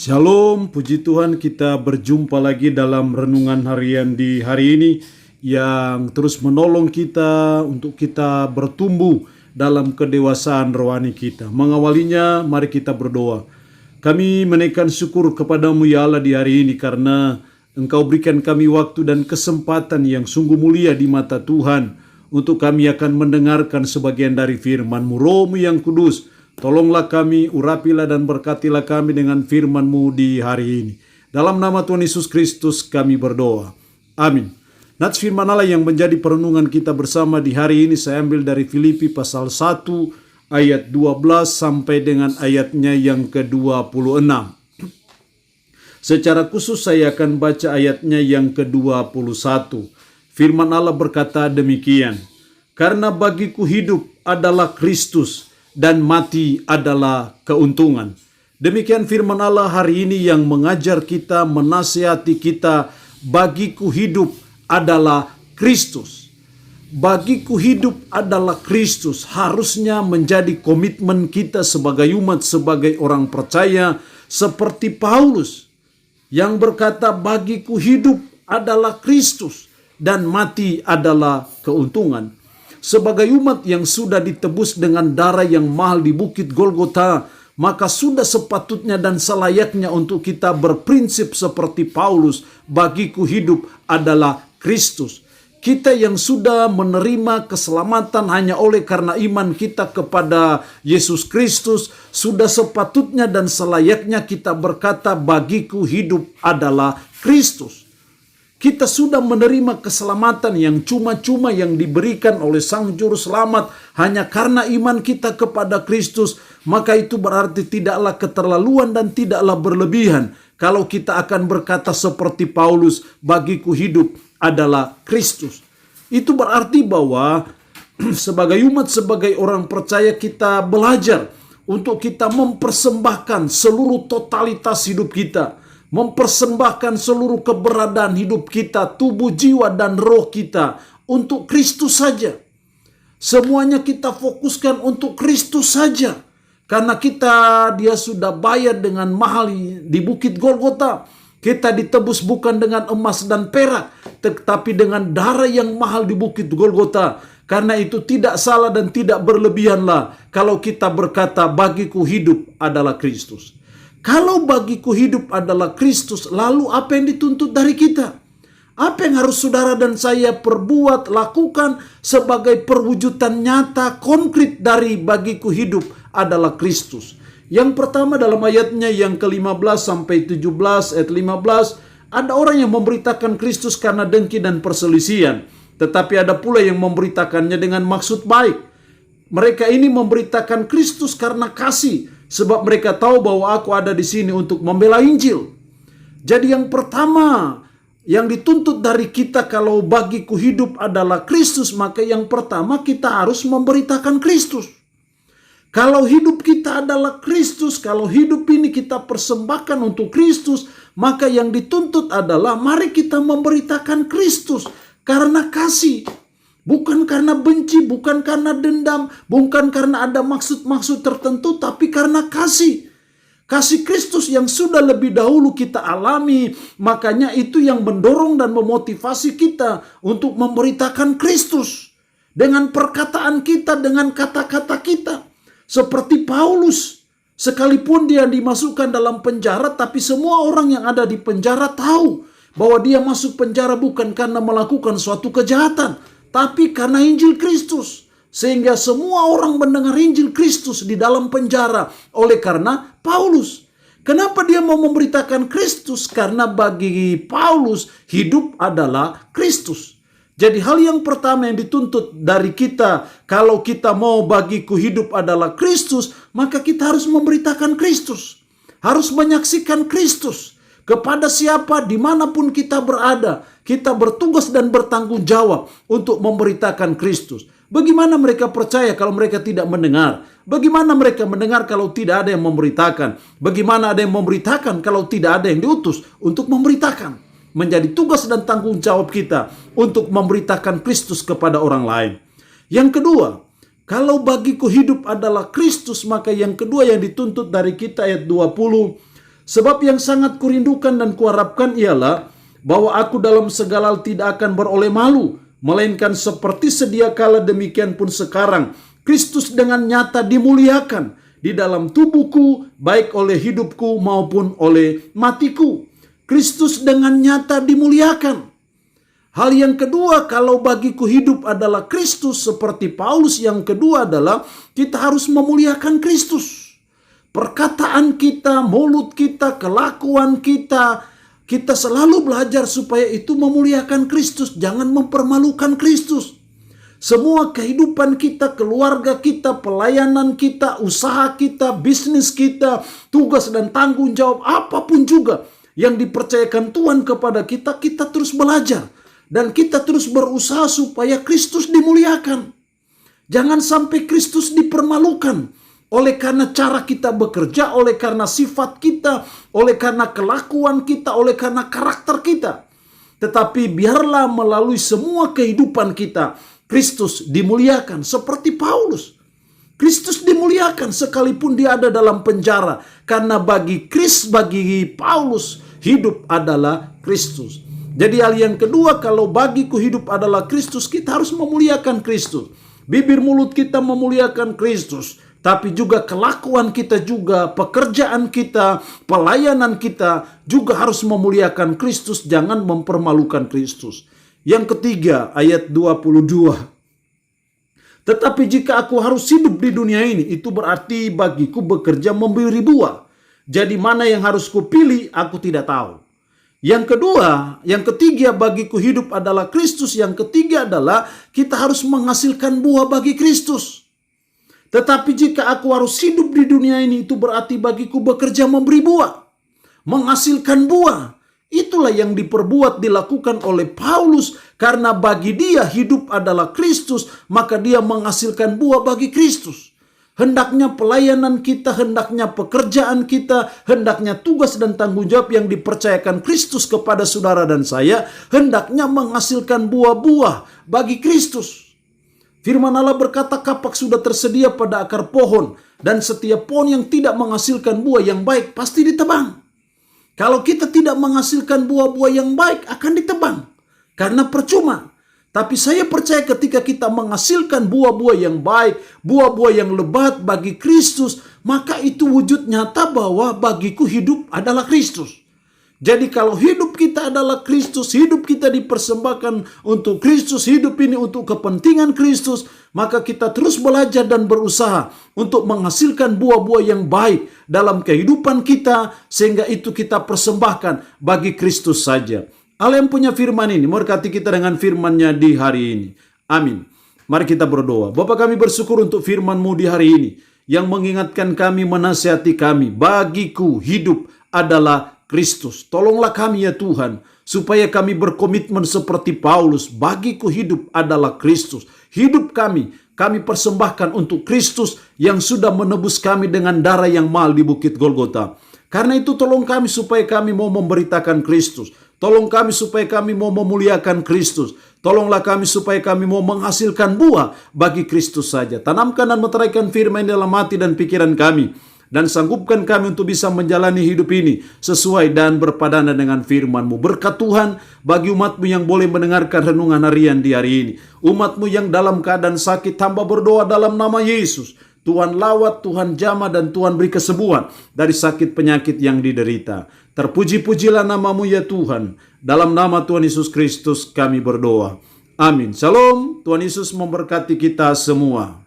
Shalom, puji Tuhan, kita berjumpa lagi dalam renungan harian di hari ini yang terus menolong kita untuk kita bertumbuh dalam kedewasaan rohani kita. Mengawalinya, mari kita berdoa. Kami menaikkan syukur kepadamu ya Allah di hari ini karena Engkau berikan kami waktu dan kesempatan yang sungguh mulia di mata Tuhan untuk kami akan mendengarkan sebagian dari firman-Mu. Roh-Mu yang kudus, tolonglah kami, urapilah dan berkatilah kami dengan firman-Mu di hari ini. Dalam nama Tuhan Yesus Kristus kami berdoa. Amin. Nats firman Allah yang menjadi perenungan kita bersama di hari ini saya ambil dari Filipi pasal 1 ayat 12 sampai dengan ayatnya yang ke-26. Secara khusus saya akan baca ayatnya yang ke-21. Firman Allah berkata demikian. Karena bagiku hidup adalah Kristus dan mati adalah keuntungan. Demikian firman Allah hari ini yang mengajar kita, menasihati kita. Bagiku hidup adalah Kristus. Bagiku hidup adalah Kristus. Harusnya menjadi komitmen kita sebagai umat, sebagai orang percaya. Seperti Paulus yang berkata bagiku hidup adalah Kristus dan mati adalah keuntungan. Sebagai umat yang sudah ditebus dengan darah yang mahal di Bukit Golgota, maka sudah sepatutnya dan selayaknya untuk kita berprinsip seperti Paulus, bagiku hidup adalah Kristus. Kita yang sudah menerima keselamatan hanya oleh karena iman kita kepada Yesus Kristus, sudah sepatutnya dan selayaknya kita berkata bagiku hidup adalah Kristus. Kita sudah menerima keselamatan yang cuma-cuma yang diberikan oleh Sang Juru Selamat hanya karena iman kita kepada Kristus, maka itu berarti tidaklah keterlaluan dan tidaklah berlebihan kalau kita akan berkata seperti Paulus, bagiku hidup adalah Kristus. Itu berarti bahwa sebagai umat, sebagai orang percaya kita belajar untuk kita mempersembahkan seluruh totalitas hidup kita, mempersembahkan seluruh keberadaan hidup kita, tubuh, jiwa, dan roh kita untuk Kristus saja. Semuanya kita fokuskan untuk Kristus saja. Karena dia sudah bayar dengan mahal di Bukit Golgota. Kita ditebus bukan dengan emas dan perak, tetapi dengan darah yang mahal di Bukit Golgota. Karena itu tidak salah dan tidak berlebihanlah kalau kita berkata bagiku hidup adalah Kristus. Kalau bagiku hidup adalah Kristus, lalu apa yang dituntut dari kita? Apa yang harus saudara dan saya perbuat, lakukan sebagai perwujudan nyata, konkret dari bagiku hidup adalah Kristus? Yang pertama dalam ayatnya yang ke-15 sampai 17, ayat 15, ada orang yang memberitakan Kristus karena dengki dan perselisihan. Tetapi ada pula yang memberitakannya dengan maksud baik. Mereka ini memberitakan Kristus karena kasih, sebab mereka tahu bahwa aku ada di sini untuk membela Injil. Jadi yang pertama yang dituntut dari kita kalau bagiku hidup adalah Kristus, maka yang pertama kita harus memberitakan Kristus. Kalau hidup kita adalah Kristus, kalau hidup ini kita persembahkan untuk Kristus, maka yang dituntut adalah mari kita memberitakan Kristus karena kasih. Bukan karena benci, bukan karena dendam, bukan karena ada maksud-maksud tertentu, tapi karena kasih. Kasih Kristus yang sudah lebih dahulu kita alami, makanya itu yang mendorong dan memotivasi kita untuk memberitakan Kristus. Dengan perkataan kita, dengan kata-kata kita. Seperti Paulus, sekalipun dia dimasukkan dalam penjara, tapi semua orang yang ada di penjara tahu bahwa dia masuk penjara bukan karena melakukan suatu kejahatan, tapi karena Injil Kristus. Sehingga semua orang mendengar Injil Kristus di dalam penjara oleh karena Paulus. Kenapa dia mau memberitakan Kristus? Karena bagi Paulus hidup adalah Kristus. Jadi hal yang pertama yang dituntut dari kita, kalau kita mau bagiku hidup adalah Kristus, maka kita harus memberitakan Kristus. Harus menyaksikan Kristus. Kepada siapa, dimanapun kita berada, kita bertugas dan bertanggung jawab untuk memberitakan Kristus. Bagaimana mereka percaya kalau mereka tidak mendengar? Bagaimana mereka mendengar kalau tidak ada yang memberitakan? Bagaimana ada yang memberitakan kalau tidak ada yang diutus untuk memberitakan? Menjadi tugas dan tanggung jawab kita untuk memberitakan Kristus kepada orang lain. Yang kedua, kalau bagiku hidup adalah Kristus, maka yang kedua yang dituntut dari kita ayat 20, Sebab yang sangat kurindukan dan kuharapkan ialah bahwa aku dalam segala hal tidak akan beroleh malu, melainkan seperti sedia kala demikian pun sekarang Kristus dengan nyata dimuliakan di dalam tubuhku, baik oleh hidupku maupun oleh matiku. Kristus dengan nyata dimuliakan. Hal yang kedua, kalau bagiku hidup adalah Kristus, seperti Paulus, yang kedua adalah kita harus memuliakan Kristus. Perkataan kita, mulut kita, kelakuan kita, kita selalu belajar supaya itu memuliakan Kristus, jangan mempermalukan Kristus. Semua kehidupan kita, keluarga kita, pelayanan kita, usaha kita, bisnis kita, tugas dan tanggung jawab, apapun juga yang dipercayakan Tuhan kepada kita, kita terus belajar. Dan kita terus berusaha supaya Kristus dimuliakan. Jangan sampai Kristus dipermalukan oleh karena cara kita bekerja, oleh karena sifat kita, oleh karena kelakuan kita, oleh karena karakter kita. Tetapi biarlah melalui semua kehidupan kita, Kristus dimuliakan seperti Paulus. Kristus dimuliakan sekalipun dia ada dalam penjara. Karena bagi Paulus, hidup adalah Kristus. Jadi hal yang kedua, kalau bagiku hidup adalah Kristus, kita harus memuliakan Kristus. Bibir mulut kita memuliakan Kristus, tapi juga kelakuan kita juga, pekerjaan kita, pelayanan kita juga harus memuliakan Kristus, jangan mempermalukan Kristus. Yang ketiga, ayat 22. Tetapi jika aku harus hidup di dunia ini, itu berarti bagiku bekerja memberi buah. Jadi mana yang harus kupilih, aku tidak tahu. Yang ketiga bagiku hidup adalah Kristus. Yang ketiga adalah kita harus menghasilkan buah bagi Kristus. Tetapi jika aku harus hidup di dunia ini, itu berarti bagiku bekerja memberi buah, menghasilkan buah. Itulah yang dilakukan oleh Paulus. Karena bagi dia hidup adalah Kristus, maka dia menghasilkan buah bagi Kristus. Hendaknya pelayanan kita, hendaknya pekerjaan kita, hendaknya tugas dan tanggung jawab yang dipercayakan Kristus kepada saudara dan saya, hendaknya menghasilkan buah-buah bagi Kristus. Firman Allah berkata, kapak sudah tersedia pada akar pohon, dan setiap pohon yang tidak menghasilkan buah yang baik pasti ditebang. Kalau kita tidak menghasilkan buah-buah yang baik, akan ditebang. Karena percuma. Tapi saya percaya ketika kita menghasilkan buah-buah yang baik, buah-buah yang lebat bagi Kristus, maka itu wujud nyata bahwa bagiku hidup adalah Kristus. Jadi kalau hidup kita adalah Kristus, hidup kita dipersembahkan untuk Kristus, hidup ini untuk kepentingan Kristus, maka kita terus belajar dan berusaha untuk menghasilkan buah-buah yang baik dalam kehidupan kita, sehingga itu kita persembahkan bagi Kristus saja. Allah yang punya firman ini memberkati kita dengan firman-Nya di hari ini. Amin. Mari kita berdoa. Bapa, kami bersyukur untuk firman-Mu di hari ini yang mengingatkan kami, menasihati kami. Bagiku hidup adalah Kristus. Tolonglah kami ya Tuhan, supaya kami berkomitmen seperti Paulus. Bagiku hidup adalah Kristus. Hidup kami persembahkan untuk Kristus yang sudah menebus kami dengan darah yang mahal di Bukit Golgota. Karena itu tolong kami supaya kami mau memberitakan Kristus. Tolong kami supaya kami mau memuliakan Kristus. Tolonglah kami supaya kami mau menghasilkan buah bagi Kristus saja. Tanamkan dan meteraikan firman dalam hati dan pikiran kami. Dan sanggupkan kami untuk bisa menjalani hidup ini sesuai dan berpadanan dengan firman-Mu. Berkat Tuhan bagi umat-Mu yang boleh mendengarkan renungan harian di hari ini. Umat-Mu yang dalam keadaan sakit, hamba berdoa dalam nama Yesus. Tuhan lawat, Tuhan jamah, dan Tuhan beri kesembuhan dari sakit penyakit yang diderita. Terpuji-pujilah nama-Mu ya Tuhan. Dalam nama Tuhan Yesus Kristus kami berdoa. Amin. Shalom. Tuhan Yesus memberkati kita semua.